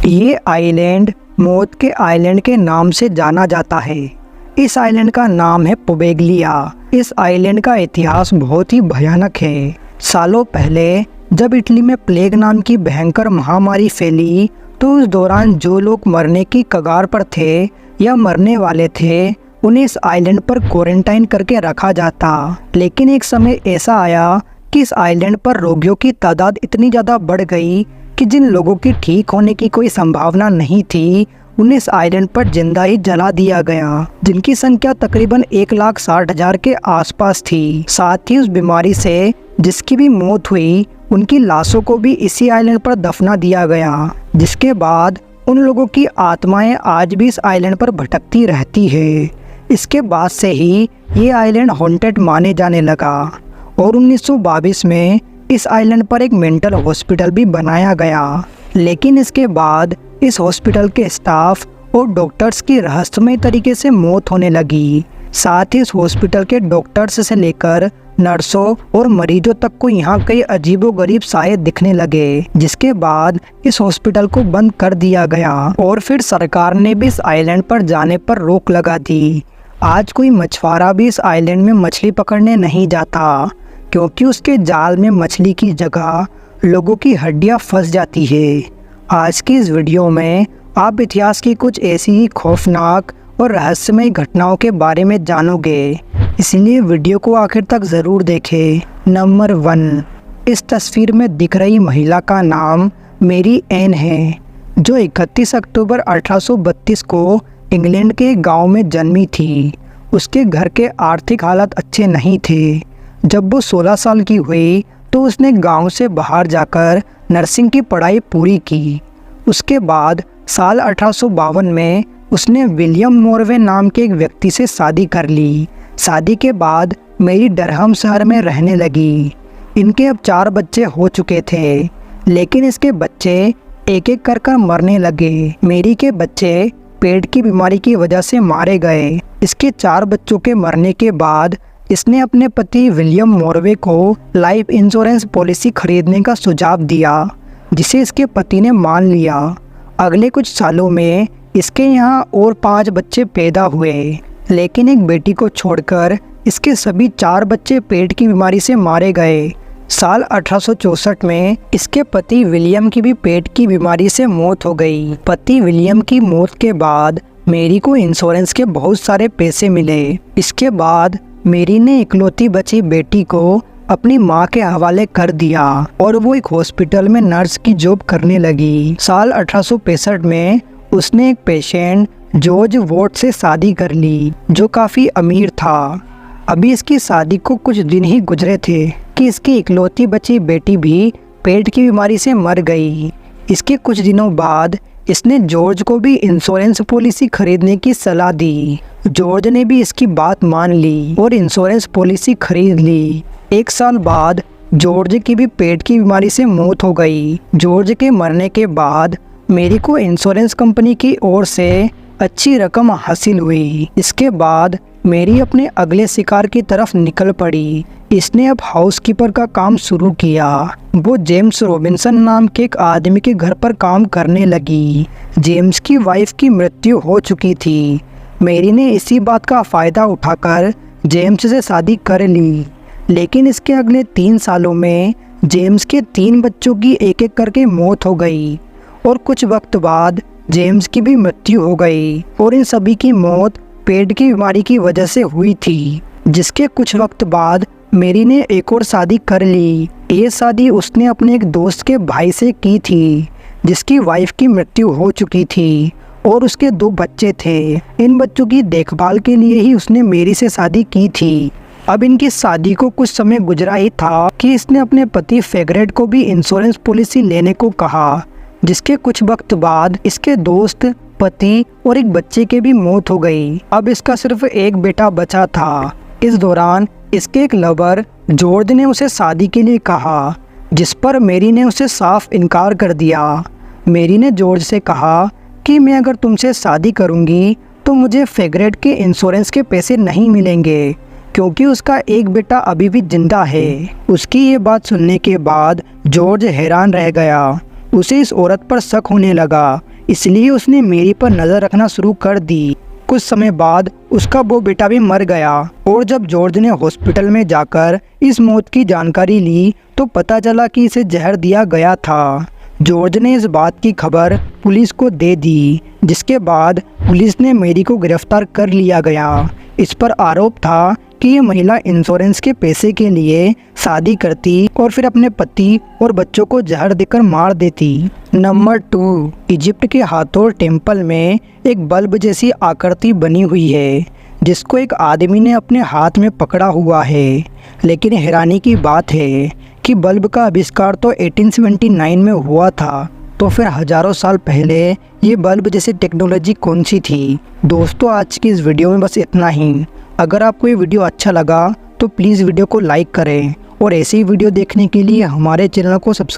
ये आइलैंड मौत के आइलैंड के नाम से जाना जाता है। इस आइलैंड का नाम है पुबेग्लिया। इस आइलैंड का इतिहास बहुत ही भयानक है। सालों पहले जब इटली में प्लेग नाम की भयंकर महामारी फैली तो उस दौरान जो लोग मरने की कगार पर थे या मरने वाले थे उन्हें इस आइलैंड पर क्वारंटाइन करके रखा जाता। लेकिन एक समय ऐसा आया कि इस आइलैंड पर रोगियों की तादाद इतनी ज़्यादा बढ़ गई कि जिन लोगों की ठीक होने की कोई संभावना नहीं थी उन्हें इस आइलैंड पर जिंदा ही जला दिया गया, जिनकी संख्या तकरीबन 1,60,000 के आसपास थी। साथ ही उस बीमारी से जिसकी भी मौत हुई उनकी लाशों को भी इसी आइलैंड पर दफना दिया गया, जिसके बाद उन लोगों की आत्माएं आज भी इस आइलैंड पर भटकती रहती है। इसके बाद से ही ये आइलैंड हॉन्टेड माने जाने लगा और 1922 में इस आइलैंड पर एक मेंटल हॉस्पिटल भी बनाया गया। लेकिन इसके बाद इस हॉस्पिटल के स्टाफ और डॉक्टर्स की रहस्यमय तरीके से मौत होने लगी। साथ ही इस हॉस्पिटल के डॉक्टर्स से लेकर नर्सों और मरीजों तक को यहाँ कई अजीबोगरीब साये दिखने लगे, जिसके बाद इस हॉस्पिटल को बंद कर दिया गया और फिर सरकार ने भी इस आइलैंड पर जाने पर रोक लगा दी। आज कोई मछुआरा भी इस आइलैंड में मछली पकड़ने नहीं जाता, क्योंकि उसके जाल में मछली की जगह लोगों की हड्डियां फंस जाती है। आज की इस वीडियो में आप इतिहास की कुछ ऐसी ही खौफनाक और रहस्यमय घटनाओं के बारे में जानोगे, इसलिए वीडियो को आखिर तक ज़रूर देखें। नंबर 1, इस तस्वीर में दिख रही महिला का नाम मेरी एन है, जो 31 अक्टूबर 1832 को इंग्लैंड के एक गाँव में जन्मी थी। उसके घर के आर्थिक हालात अच्छे नहीं थे। जब वो 16 साल की हुई तो उसने गांव से बाहर जाकर नर्सिंग की पढ़ाई पूरी की। उसके बाद साल 1852 में उसने विलियम मोरवे नाम के एक व्यक्ति से शादी कर ली। शादी के बाद मेरी डरहम शहर में रहने लगी। इनके अब 4 बच्चे हो चुके थे, लेकिन इसके बच्चे एक एक कर मरने लगे। मेरी के बच्चे पेट की बीमारी की वजह से मारे गए। इसके 4 बच्चों के मरने के बाद इसने अपने पति विलियम मोरवे को लाइफ इंश्योरेंस पॉलिसी खरीदने का सुझाव दिया, जिसे इसके पति ने मान लिया। अगले कुछ सालों में इसके यहाँ और 5 बच्चे पैदा हुए, लेकिन एक बेटी को छोड़कर इसके सभी 4 बच्चे पेट की बीमारी से मारे गए। साल 1864 में इसके पति विलियम की भी पेट की बीमारी से मौत हो गई। पति विलियम की मौत के बाद मेरी को इंश्योरेंस के बहुत सारे पैसे मिले। इसके बाद मेरी ने इकलौती बची बेटी को अपनी माँ के हवाले कर दिया और वो एक हॉस्पिटल में नर्स की जॉब करने लगी। साल 1865 में उसने एक पेशेंट जॉर्ज वॉट से शादी कर ली, जो काफ़ी अमीर था। अभी इसकी शादी को कुछ दिन ही गुजरे थे कि इसकी इकलौती बची बेटी भी पेट की बीमारी से मर गई। इसके कुछ दिनों बाद इसने जॉर्ज को भी इंश्योरेंस पॉलिसी खरीदने की सलाह दी। जॉर्ज ने भी इसकी बात मान ली और इंश्योरेंस पॉलिसी खरीद ली। 1 साल बाद जॉर्ज की भी पेट की बीमारी से मौत हो गई। जॉर्ज के मरने के बाद मेरी को इंश्योरेंस कंपनी की ओर से अच्छी रकम हासिल हुई। इसके बाद मेरी अपने अगले शिकार की तरफ निकल पड़ी। इसने अब हाउसकीपर का काम शुरू किया। वो जेम्स रॉबिन्सन नाम के एक आदमी के घर पर काम करने लगी। जेम्स की वाइफ की मृत्यु हो चुकी थी। मेरी ने इसी बात का फ़ायदा उठाकर जेम्स से शादी कर ली, लेकिन इसके अगले 3 सालों में जेम्स के 3 बच्चों की एक एक करके मौत हो गई और कुछ वक्त बाद जेम्स की भी मृत्यु हो गई और इन सभी की मौत पेट की बीमारी की वजह से हुई थी। जिसके कुछ वक्त बाद मेरी ने एक और शादी कर ली। ये शादी उसने अपने एक दोस्त के भाई से की थी, जिसकी वाइफ की मृत्यु हो चुकी थी और उसके 2 बच्चे थे। इन बच्चों की देखभाल के लिए ही उसने मेरी से शादी की थी। अब इनकी शादी को कुछ समय गुजरा ही था कि इसने अपने पति फेगरेट को भी इंश्योरेंस पॉलिसी लेने को कहा। जिसके कुछ वक्त बाद इसके दोस्त, पति और एक बच्चे के भी मौत हो गई। अब इसका सिर्फ एक बेटा बचा था। इस दौरान इसके एक लवर जॉर्ज ने उसे शादी के लिए कहा, जिस पर मेरी ने उसे साफ इनकार कर दिया। मेरी ने जॉर्ज से कहा कि मैं अगर तुमसे शादी करूंगी तो मुझे फेगरेट के इंश्योरेंस के पैसे नहीं मिलेंगे, क्योंकि उसका एक बेटा अभी भी जिंदा है। उसकी ये बात सुनने के बाद जॉर्ज हैरान रह गया। उसे इस औरत पर शक होने लगा, इसलिए उसने मेरी पर नज़र रखना शुरू कर दी। कुछ समय बाद उसका वो बेटा भी मर गया और जब जॉर्ज ने हॉस्पिटल में जाकर इस मौत की जानकारी ली तो पता चला कि इसे जहर दिया गया था। जॉर्ज ने इस बात की खबर पुलिस को दे दी, जिसके बाद पुलिस ने मेरी को गिरफ्तार कर लिया गया। इस पर आरोप था कि ये महिला इंश्योरेंस के पैसे के लिए शादी करती और फिर अपने पति और बच्चों को जहर देकर मार देती। नंबर 2, इजिप्ट के हाथोर टेम्पल में एक बल्ब जैसी आकृति बनी हुई है, जिसको एक आदमी ने अपने हाथ में पकड़ा हुआ है। लेकिन हैरानी की बात है कि बल्ब का आविष्कार तो 1879 में हुआ था, तो फिर हजारों साल पहले ये बल्ब जैसी टेक्नोलॉजी कौन सी थी। दोस्तों, आज की इस वीडियो में बस इतना ही। अगर आपको ये वीडियो अच्छा लगा तो प्लीज़ वीडियो को लाइक करें और ऐसी ही वीडियो देखने के लिए हमारे चैनल को सब्सक्राइब